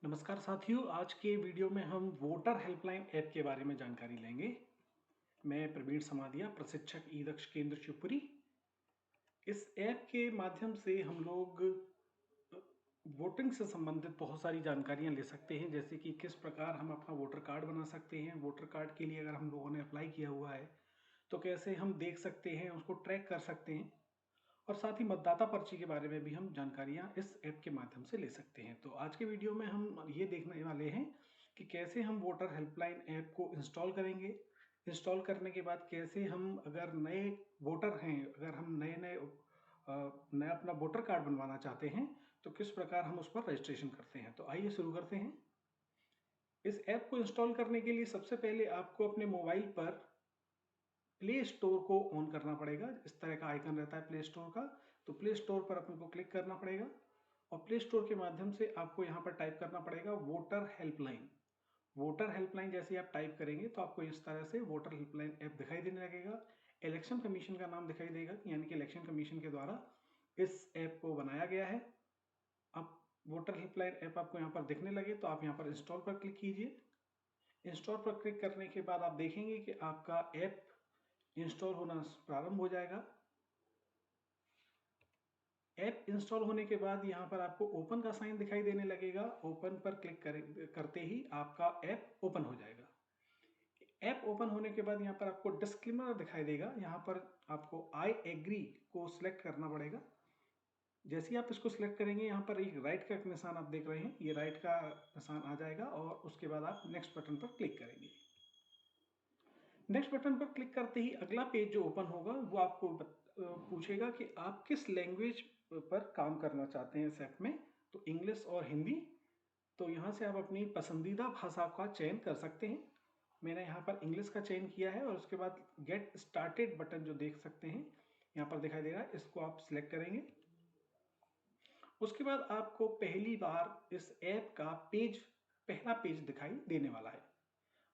नमस्कार साथियों, आज के वीडियो में हम वोटर हेल्पलाइन ऐप के बारे में जानकारी लेंगे। मैं प्रवीण समाधिया, प्रशिक्षक ई-दक्ष केंद्र शिवपुरी। इस ऐप के माध्यम से हम लोग वोटिंग से संबंधित बहुत सारी जानकारियां ले सकते हैं, जैसे कि किस प्रकार हम अपना वोटर कार्ड बना सकते हैं। वोटर कार्ड के लिए अगर हम लोगों ने अप्लाई किया हुआ है तो कैसे हम देख सकते हैं, उसको ट्रैक कर सकते हैं। और साथ ही मतदाता पर्ची के बारे में भी हम जानकारियां इस ऐप के माध्यम से ले सकते हैं। तो आज के वीडियो में हम ये देखने वाले हैं कि कैसे हम वोटर हेल्पलाइन ऐप को इंस्टॉल करेंगे। इंस्टॉल करने के बाद कैसे हम, अगर नए वोटर हैं, अगर हम नए नए नया अपना वोटर कार्ड बनवाना चाहते हैं तो किस प्रकार हम उस पर रजिस्ट्रेशन करते हैं। तो आइए शुरू करते हैं। इस ऐप को इंस्टॉल करने के लिए सबसे पहले आपको अपने मोबाइल पर प्ले स्टोर को ऑन करना पड़ेगा। इस तरह का आइकन रहता है प्ले स्टोर का, तो प्ले स्टोर पर अपने को क्लिक करना पड़ेगा और प्ले स्टोर के माध्यम से आपको यहाँ पर टाइप करना पड़ेगा वोटर हेल्पलाइन। वोटर हेल्पलाइन जैसे आप टाइप करेंगे तो आपको इस तरह से वोटर हेल्पलाइन ऐप दिखाई देने लगेगा। इलेक्शन कमीशन का नाम दिखाई देगा, यानी कि इलेक्शन कमीशन के द्वारा इस ऐप को बनाया गया है। अब वोटर हेल्पलाइन ऐप आपको यहाँ पर दिखने लगे तो आप यहाँ पर इंस्टॉल पर क्लिक कीजिए। इंस्टॉल पर क्लिक करने के बाद आप देखेंगे कि आपका ऐप इंस्टॉल होना प्रारंभ हो जाएगा। ऐप इंस्टॉल होने के बाद यहाँ पर आपको ओपन का साइन दिखाई देने लगेगा। ओपन पर क्लिक करते ही आपका ऐप ओपन हो जाएगा। ऐप ओपन होने के बाद यहाँ पर आपको डिस्क्लेमर दिखाई देगा। यहाँ पर आपको आई एग्री को सिलेक्ट करना पड़ेगा। जैसे ही आप इसको सिलेक्ट करेंगे, यहाँ पर एक राइट का निशान आप देख रहे हैं, ये राइट का निशान आ जाएगा और उसके बाद आप नेक्स्ट बटन पर क्लिक करेंगे। नेक्स्ट बटन पर क्लिक करते ही अगला पेज जो ओपन होगा वो आपको पूछेगा कि आप किस लैंग्वेज पर काम करना चाहते हैं इस ऐप में। तो इंग्लिश और हिंदी। तो यहाँ से आप अपनी पसंदीदा भाषा का चयन कर सकते हैं। मैंने यहाँ पर इंग्लिश का चयन किया है और उसके बाद गेट स्टार्टेड बटन जो देख सकते हैं यहाँ पर दिखाई दे रहा है, इसको आप सिलेक्ट करेंगे। उसके बाद आपको पहली बार इस ऐप का पहला पेज दिखाई देने वाला है।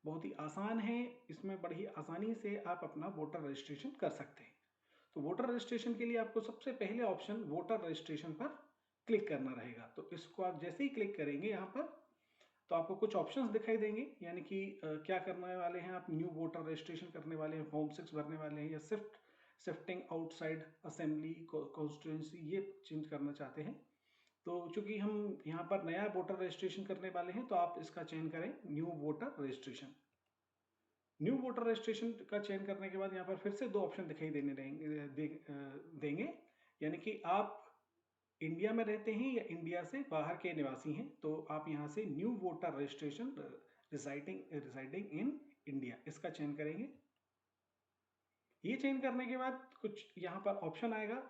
बहुत ही आसान है, इसमें बड़ी आसानी से आप अपना वोटर रजिस्ट्रेशन कर सकते हैं। तो वोटर रजिस्ट्रेशन के लिए आपको सबसे पहले ऑप्शन वोटर रजिस्ट्रेशन पर क्लिक करना रहेगा। तो इसको आप जैसे ही क्लिक करेंगे यहाँ पर तो आपको कुछ ऑप्शंस दिखाई देंगे, यानी कि क्या करने वाले हैं आप। न्यू वोटर रजिस्ट्रेशन करने वाले हैं, फॉर्म 6 भरने वाले हैं, या शिफ्टिंग आउटसाइड असेंबली कॉन्स्टिट्यूंसी ये चेंज करना चाहते हैं। तो चूंकि हम यहाँ पर नया वोटर रजिस्ट्रेशन करने वाले हैं तो आप इसका चयन करें new voter registration. New voter registration का चयन करने के बाद यहाँ पर फिर से दो ऑप्शन दिखाई देंगे, यानी कि आप इंडिया में रहते हैं या इंडिया से बाहर के निवासी हैं। तो आप यहाँ से new voter registration residing in India इसका चयन करेंगे। ये चयन करने के बाद कुछ यहाँ पर ऑप्शन आएगा,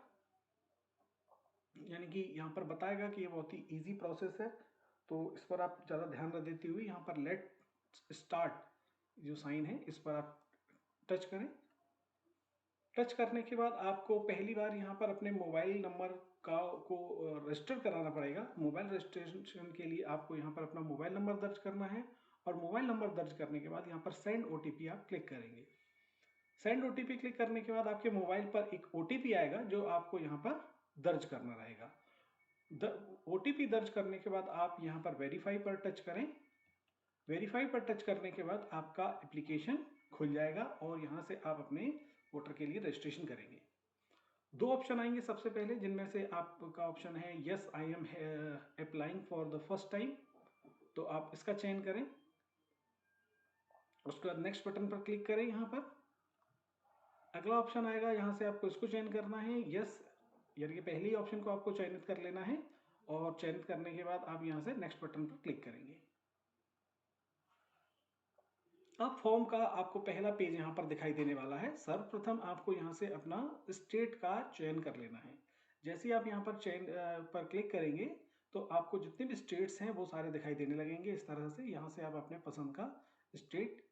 यानी कि यहाँ पर बताएगा कि ये बहुत ही इजी प्रोसेस है। तो इस पर आप ज़्यादा ध्यान न देते हुए यहाँ पर लेट स्टार्ट जो साइन है इस पर आप टच करें। टच करने के बाद आपको पहली बार यहाँ पर अपने मोबाइल नंबर को रजिस्टर कराना पड़ेगा। मोबाइल रजिस्ट्रेशन के लिए आपको यहाँ पर अपना मोबाइल नंबर दर्ज करना है और मोबाइल नंबर दर्ज करने के बाद यहाँ पर सेंड ओटीपी आप क्लिक करेंगे। सेंड ओटीपी क्लिक करने के बाद आपके मोबाइल पर एक ओटीपी आएगा जो आपको यहाँ पर दर्ज करना रहेगा। ओटीपी दर्ज करने के बाद आप यहाँ पर वेरीफाई पर टच करें। वेरीफाई पर टच करने के बाद आपका एप्लीकेशन खुल जाएगा और यहाँ से आप अपने वोटर के लिए रजिस्ट्रेशन करेंगे। दो ऑप्शन आएंगे सबसे पहले, जिनमें से आपका ऑप्शन है yes I am applying for the first time, तो आप इसका चयन करें। उसके बाद नेक्स्ट बटन पर क्लिक करें। यहाँ पर अगला ऑप्शन आएगा, यहाँ से आपको इसको चयन करना है यस, यानी कि पहले ही ऑप्शन को आपको चयनित कर लेना है और चयनित करने के बाद आप यहाँ से नेक्स्ट बटन पर क्लिक करेंगे। अब फॉर्म का आपको पहला पेज यहाँ पर दिखाई देने वाला है। सर्वप्रथम आपको यहाँ से अपना स्टेट का चयन कर लेना है। जैसे ही आप यहाँ पर चयन पर क्लिक करेंगे तो आपको जितने भी स्टेट्स हैं वो सारे दिखाई देने लगेंगे। इस तरह से यहाँ से आप अपने पसंद का स्टेट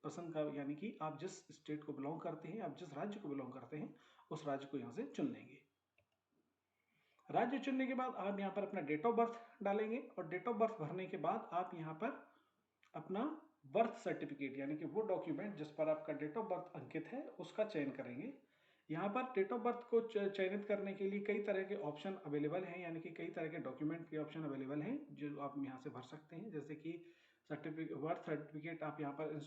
यानी कि आप जिस स्टेट को बिलोंग करते हैं, आप जिस राज्य को बिलोंग करते हैं उस राज्य को यहाँ से चुन लेंगे। राज्य चुनने के बाद आप यहाँ पर अपना डेट ऑफ बर्थ डालेंगे और डेट ऑफ बर्थ भरने के बाद आप यहाँ पर अपना बर्थ सर्टिफिकेट, यानी कि वो डॉक्यूमेंट जिस पर आपका डेट ऑफ बर्थ अंकित है उसका चयन करेंगे। यहाँ पर डेट ऑफ बर्थ को चयनित करने के लिए कई तरह के ऑप्शन अवेलेबल हैं, यानी कि कई तरह के डॉक्यूमेंट के ऑप्शन अवेलेबल हैं जो आप यहाँ से भर सकते हैं। जैसे कि बर्थ सर्टिफिकेट आप यहाँ पर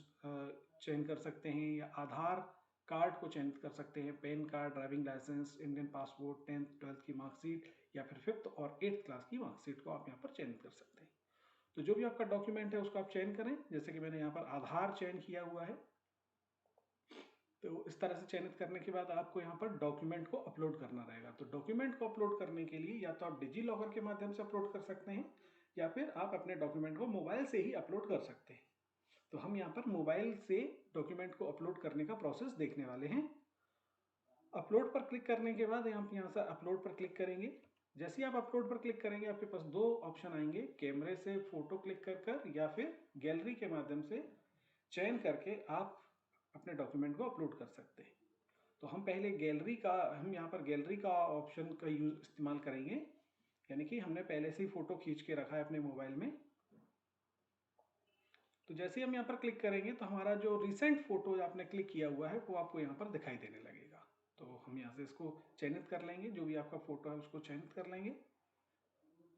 चयन कर सकते हैं, या आधार कार्ड को चयनित कर सकते हैं, PAN card, driving licence, Indian passport, 10th 12th की मार्कशीट, या फिर 5th और 8th क्लास की मार्कशीट को आप यहाँ पर चयनित कर सकते हैं। तो जो भी आपका डॉक्यूमेंट है उसको आप चयन करें। जैसे कि मैंने यहाँ पर आधार चयन किया हुआ है। तो इस तरह से चयनित करने के बाद आपको यहाँ पर डॉक्यूमेंट को अपलोड करना रहेगा। तो डॉक्यूमेंट को अपलोड करने के लिए या तो आप डिजी लॉकर के माध्यम से अपलोड कर सकते हैं, या फिर आप अपने डॉक्यूमेंट को मोबाइल से ही अपलोड कर सकते हैं। तो हम यहाँ पर मोबाइल से डॉक्यूमेंट को अपलोड करने का प्रोसेस देखने वाले हैं। अपलोड पर क्लिक करने के बाद आप यहाँ से अपलोड पर क्लिक करेंगे। जैसे ही आप अपलोड पर क्लिक करेंगे आपके पास दो ऑप्शन आएंगे, कैमरे से फोटो क्लिक कर या फिर गैलरी के माध्यम से चयन करके आप अपने डॉक्यूमेंट को अपलोड कर सकते हैं। तो हम पहले हम यहाँ पर गैलरी का ऑप्शन का इस्तेमाल करेंगे, यानी कि हमने पहले से ही फोटो खींच के रखा है अपने मोबाइल में। तो जैसे ही हम यहाँ पर क्लिक करेंगे तो हमारा जो रिसेंट फोटो आपने क्लिक किया हुआ है वो आपको यहाँ पर दिखाई देने लगेगा। तो हम यहाँ से इसको चयनित कर लेंगे, जो भी आपका फोटो है उसको चयनित कर लेंगे,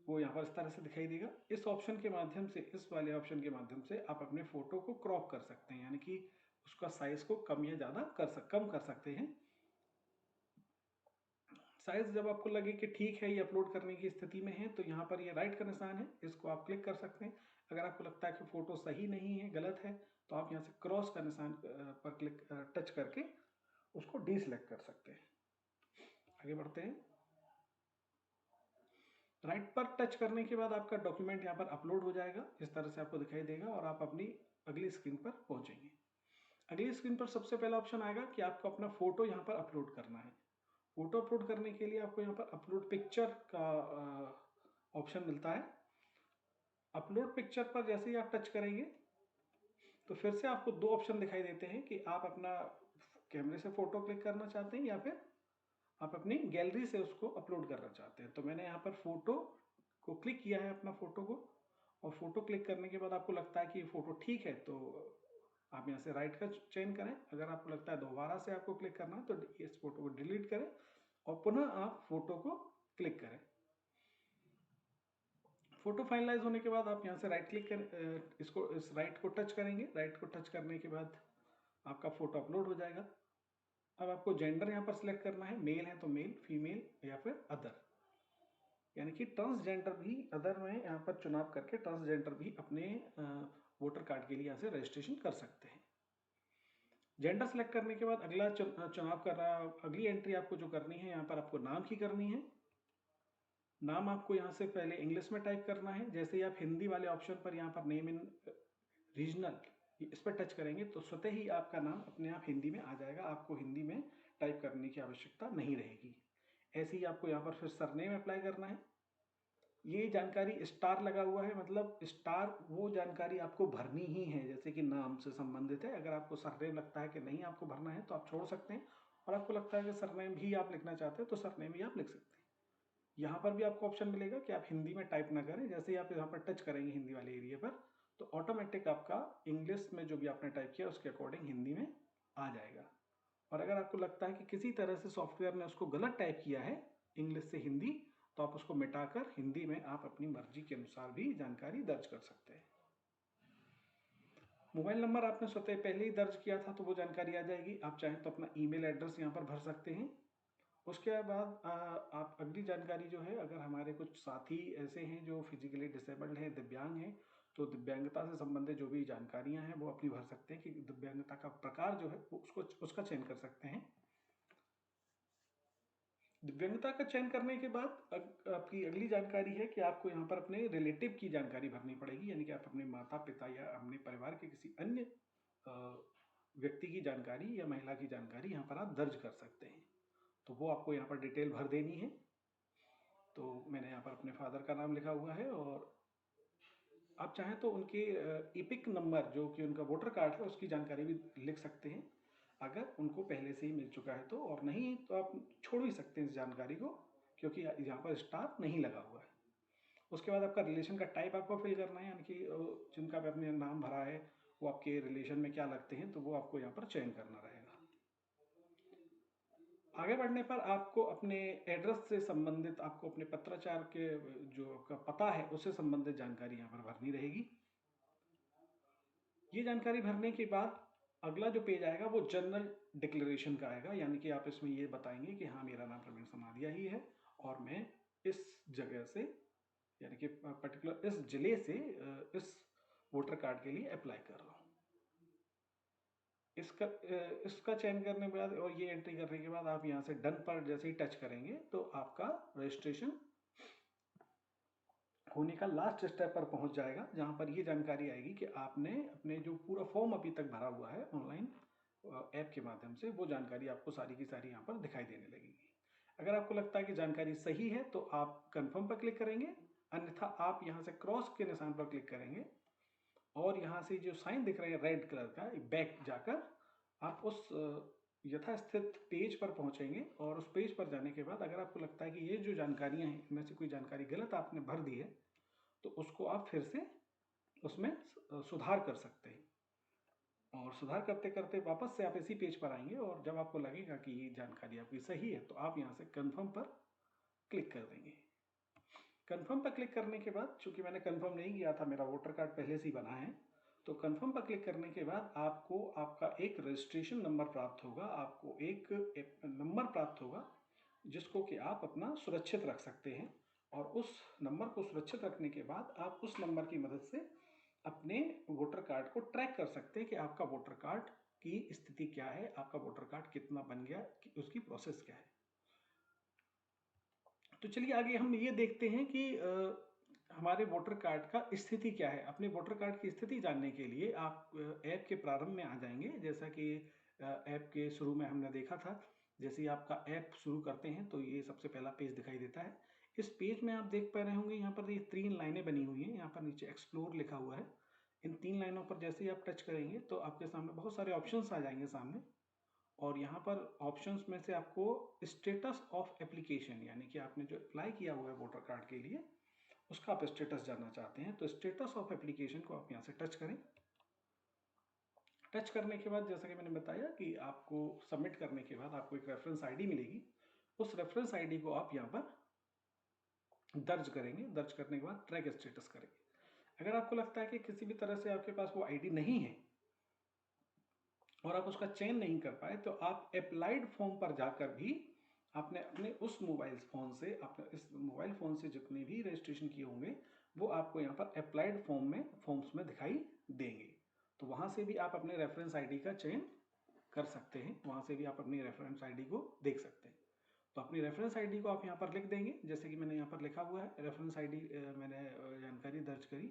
वो यहाँ पर इस तरह से दिखाई देगा। इस ऑप्शन के माध्यम से, इस वाले ऑप्शन के माध्यम से आप अपने फोटो को क्रॉप कर सकते हैं, यानी कि उसका साइज को कम या ज़्यादा कम कर सकते हैं। साइज जब आपको लगे कि ठीक है ये अपलोड करने की स्थिति में है, तो यहाँ पर ये राइट का निशान है, इसको आप क्लिक कर सकते हैं। अगर आपको लगता है कि फोटो सही नहीं है, गलत है, तो आप यहाँ से क्रॉस का निशान पर टच करके उसको डीसेलेक्ट कर सकते हैं। आगे बढ़ते हैं। राइट पर टच करने के बाद आपका डॉक्यूमेंट यहाँ पर अपलोड हो जाएगा, इस तरह से आपको दिखाई देगा, और आप अपनी अगली स्क्रीन पर पहुंचेंगे। अगली स्क्रीन पर सबसे पहला ऑप्शन आएगा कि आपको अपना फोटो यहाँ पर अपलोड करना है। फोटो अपलोड करने के लिए आपको यहाँ पर अपलोड पिक्चर का ऑप्शन मिलता है। अपलोड पिक्चर पर जैसे ही आप टच करेंगे तो फिर से आपको दो ऑप्शन दिखाई देते हैं कि आप अपना कैमरे से फोटो क्लिक करना चाहते हैं या फिर आप अपनी गैलरी से उसको अपलोड करना चाहते हैं। तो मैंने यहाँ पर फोटो को क्लिक किया है, अपना फोटो को, और फोटो क्लिक करने के बाद आपको लगता है कि ये फोटो ठीक है तो आप यहाँ से राइट का चयन करें। अगर आपको लगता है दोबारा से आपको क्लिक करना है तो इस फोटो को डिलीट करें और पुनः आप फोटो को क्लिक करें। फोटो फाइनलाइज होने के बाद आप यहाँ से राइट क्लिक करें, इस राइट को टच करेंगे। राइट को टच करने के बाद आपका फोटो अपलोड हो जाएगा। अब आपको जेंडर यहाँ पर सिलेक्ट करना है, मेल है तो मेल, फीमेल या फिर अदर, यानी कि ट्रांसजेंडर भी अदर में यहाँ पर चुनाव करके ट्रांसजेंडर भी अपने वोटर कार्ड के लिए यहाँ से रजिस्ट्रेशन कर सकते हैं। जेंडर सेलेक्ट करने के बाद अगला चुनाव करना, अगली एंट्री आपको जो करनी है, यहाँ पर आपको नाम की करनी है। नाम आपको यहाँ से पहले इंग्लिश में टाइप करना है। जैसे ही आप हिंदी वाले ऑप्शन पर यहाँ पर नेम इन रीजनल इस पर टच करेंगे तो स्वतः ही आपका नाम अपने आप हिंदी में आ जाएगा, आपको हिंदी में टाइप करने की आवश्यकता नहीं रहेगी। ऐसे ही आपको यहाँ पर फिर सरनेम अप्लाई करना है। ये जानकारी स्टार लगा हुआ है, मतलब स्टार वो जानकारी आपको भरनी ही है जैसे कि नाम से संबंधित है। अगर आपको सरनेम लगता है कि नहीं आपको भरना है तो आप छोड़ सकते हैं, और आपको लगता है कि सरनेम भी आप लिखना चाहते हैं तो सरनेम भी आप लिख सकते हैं। यहाँ पर भी आपको ऑप्शन मिलेगा कि आप हिंदी में टाइप ना करें। जैसे ही आप यहाँ पर टच करेंगे हिंदी वाले एरिया पर तो ऑटोमेटिक आपका इंग्लिश में जो भी आपने टाइप किया उसके अकॉर्डिंग हिंदी में आ जाएगा। और अगर आपको लगता है कि किसी तरह से सॉफ्टवेयर ने उसको गलत टाइप किया है इंग्लिश से हिंदी, तो आप उसको मिटाकर हिंदी में आप अपनी मर्जी के अनुसार भी जानकारी दर्ज कर सकते हैं। मोबाइल नंबर आपने स्वतः पहले ही दर्ज किया था तो वो जानकारी आ जाएगी। आप चाहें तो अपना ईमेल एड्रेस यहाँ पर भर सकते हैं। उसके बाद आप अगली जानकारी जो है, अगर हमारे कुछ साथी ऐसे हैं जो फिजिकली डिसेबल्ड हैं, दिव्यांग हैं, तो दिव्यांगता से संबंधित जो भी जानकारियां हैं वो अपनी भर सकते हैं कि दिव्यांगता का प्रकार जो है वो उसका चयन कर सकते हैं। दिव्यांगता का चयन करने के बाद आपकी अगली जानकारी है कि आपको यहाँ पर अपने रिलेटिव की जानकारी भरनी पड़ेगी, यानी कि आप अपने माता पिता या अपने परिवार के किसी अन्य व्यक्ति की जानकारी या महिला की जानकारी यहाँ पर आप दर्ज कर सकते हैं। तो वो आपको यहाँ पर डिटेल भर देनी है। तो मैंने यहाँ पर अपने फादर का नाम लिखा हुआ है, और आप चाहें तो उनके इपिक नंबर जो कि उनका वोटर कार्ड है उसकी जानकारी भी लिख सकते हैं, अगर उनको पहले से ही मिल चुका है तो। और नहीं तो आप छोड़ भी सकते हैं इस जानकारी को, क्योंकि यहाँ पर स्टार नहीं लगा हुआ है। उसके बाद आपका रिलेशन का टाइप आपको फिल करना है, यानी कि जिनका भी आपने नाम भरा है वो आपके रिलेशन में क्या लगते हैं, तो वो आपको यहाँ पर चयन करना रहेगा। आगे बढ़ने पर आपको अपने एड्रेस से संबंधित, आपको अपने पत्राचार के जो आपका पता है उससे संबंधित जानकारी यहाँ पर भरनी रहेगी। ये जानकारी भरने के बाद अगला जो पेज आएगा वो जनरल डिक्लेरेशन का आएगा, यानी कि आप इसमें ये बताएंगे कि हाँ मेरा नाम प्रवीण समाधिया ही है और मैं इस जगह से, यानी कि पर्टिकुलर इस जिले से इस वोटर कार्ड के लिए अप्लाई कर रहा हूँ। इसका चयन करने के बाद और ये एंट्री करने के बाद आप यहाँ से डन पर जैसे ही टच करेंगे तो आपका रजिस्ट्रेशन होने का लास्ट स्टेप पर पहुंच जाएगा, जहां पर ये जानकारी आएगी कि आपने अपने जो पूरा फॉर्म अभी तक भरा हुआ है ऑनलाइन ऐप के माध्यम से, वो जानकारी आपको सारी की सारी यहाँ पर दिखाई देने लगेगी। अगर आपको लगता है कि जानकारी सही है तो आप कंफर्म पर क्लिक करेंगे, अन्यथा आप यहाँ से क्रॉस के निशान पर क्लिक करेंगे और यहाँ से जो साइन दिख रहे हैं रेड कलर का, बैक जाकर आप उस यथास्थित पेज पर पहुंचेंगे और उस पेज पर जाने के बाद अगर आपको लगता है कि ये जो जानकारियां हैं इनमें से कोई जानकारी गलत आपने भर दी है तो उसको आप फिर से उसमें सुधार कर सकते हैं, और सुधार करते करते वापस से आप इसी पेज पर आएंगे और जब आपको लगेगा कि ये जानकारी आपकी सही है तो आप यहाँ से कन्फर्म पर क्लिक कर देंगे। कन्फर्म पर क्लिक करने के बाद, चूंकि मैंने कन्फर्म नहीं किया था, मेरा वोटर कार्ड पहले से ही बना है, तो कन्फर्म पर क्लिक करने के बाद आपको आपका एक रजिस्ट्रेशन नंबर प्राप्त होगा, आपको एक नंबर प्राप्त होगा जिसको कि आप अपना सुरक्षित रख सकते हैं, और उस नंबर को सुरक्षित रखने के बाद आप उस नंबर की मदद से अपने वोटर कार्ड को ट्रैक कर सकते हैं कि आपका वोटर कार्ड की स्थिति क्या है, आपका वोटर कार्ड कितना बन गया, उसकी प्रोसेस क्या है। तो चलिए आगे हम ये देखते हैं कि हमारे वोटर कार्ड का स्थिति क्या है। अपने वोटर कार्ड की स्थिति जानने के लिए आप ऐप के प्रारंभ में आ जाएंगे, जैसा कि ऐप के शुरू में हमने देखा था। जैसे ही आपका ऐप शुरू करते हैं तो ये सबसे पहला पेज दिखाई देता है। इस पेज में आप देख पा रहे होंगे यहाँ पर ये 3 लाइनें बनी हुई हैं, यहाँ पर नीचे एक्सप्लोर लिखा हुआ है। इन 3 लाइनों पर जैसे ही आप टच करेंगे तो आपके सामने बहुत सारे ऑप्शंस आ जाएंगे सामने, और यहाँ पर ऑप्शंस में से आपको स्टेटस ऑफ एप्लीकेशन, यानी कि आपने जो अप्लाई किया हुआ है वोटर कार्ड के लिए उसका आप स्टेटस जानना चाहते हैं, तो स्टेटस ऑफ एप्लीकेशन को आप यहाँ से टच करें। टच करने के बाद जैसा कि मैंने बताया कि आपको सबमिट करने के बाद आपको एक रेफरेंस आईडी मिलेगी, उस रेफरेंस आईडी को आप यहाँ पर दर्ज करेंगे। दर्ज करने के बाद ट्रैक स्टेटस करेंगे। अगर आपको लगता है कि किसी भी तरह से आपके पास वो आईडी नहीं है और आप उसका चयन नहीं कर पाए, तो आप अप्लाइड फॉर्म पर जाकर भी आपने अपने उस मोबाइल फ़ोन से, अपने इस मोबाइल फ़ोन से जितने भी रजिस्ट्रेशन किए होंगे वो आपको यहाँ पर अप्लाइड फॉर्म्स में दिखाई देंगे। तो वहाँ से भी आप अपने रेफरेंस आईडी का चयन कर सकते हैं, वहाँ से भी आप अपनी रेफरेंस आईडी को देख सकते हैं। तो अपनी रेफरेंस आईडी को आप यहाँ पर लिख देंगे, जैसे कि मैंने यहाँ पर लिखा हुआ है रेफरेंस आईडी, मैंने जानकारी दर्ज करी,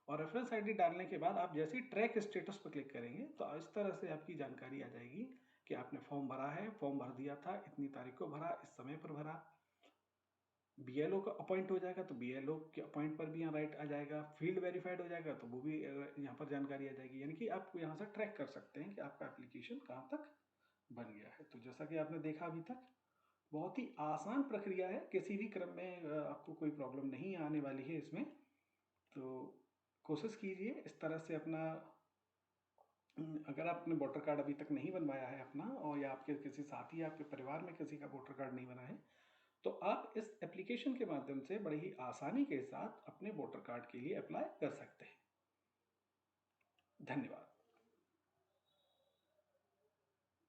और रेफरेंस आईडी डालने के बाद आप जैसे ही ट्रैक स्टेटस पर क्लिक करेंगे तो इस तरह से आपकी जानकारी आ जाएगी कि आपने फॉर्म भरा है, फॉर्म भर दिया था, इतनी तारीख को भरा, इस समय पर भरा। बीएलओ का अपॉइंट हो जाएगा तो बीएलओ के अपॉइंट पर भी यहाँ राइट आ जाएगा, फील्ड वेरीफाइड हो जाएगा तो वो भी यहाँ पर जानकारी आ जाएगी, यानी कि आप यहाँ से ट्रैक कर सकते हैं कि आपका एप्लीकेशन कहाँ तक बन गया है। तो जैसा कि आपने देखा अभी तक बहुत ही आसान प्रक्रिया है, किसी भी क्रम में आपको कोई प्रॉब्लम नहीं आने वाली है इसमें। तो कोशिश कीजिए इस तरह से अपना, अगर आपने वोटर कार्ड अभी तक नहीं बनवाया है अपना, और या आपके किसी साथी या आपके परिवार में किसी का वोटर कार्ड नहीं बना है, तो आप इस एप्लीकेशन के माध्यम से बड़े ही आसानी के साथ अपने वोटर कार्ड के लिए अप्लाई कर सकते हैं। धन्यवाद।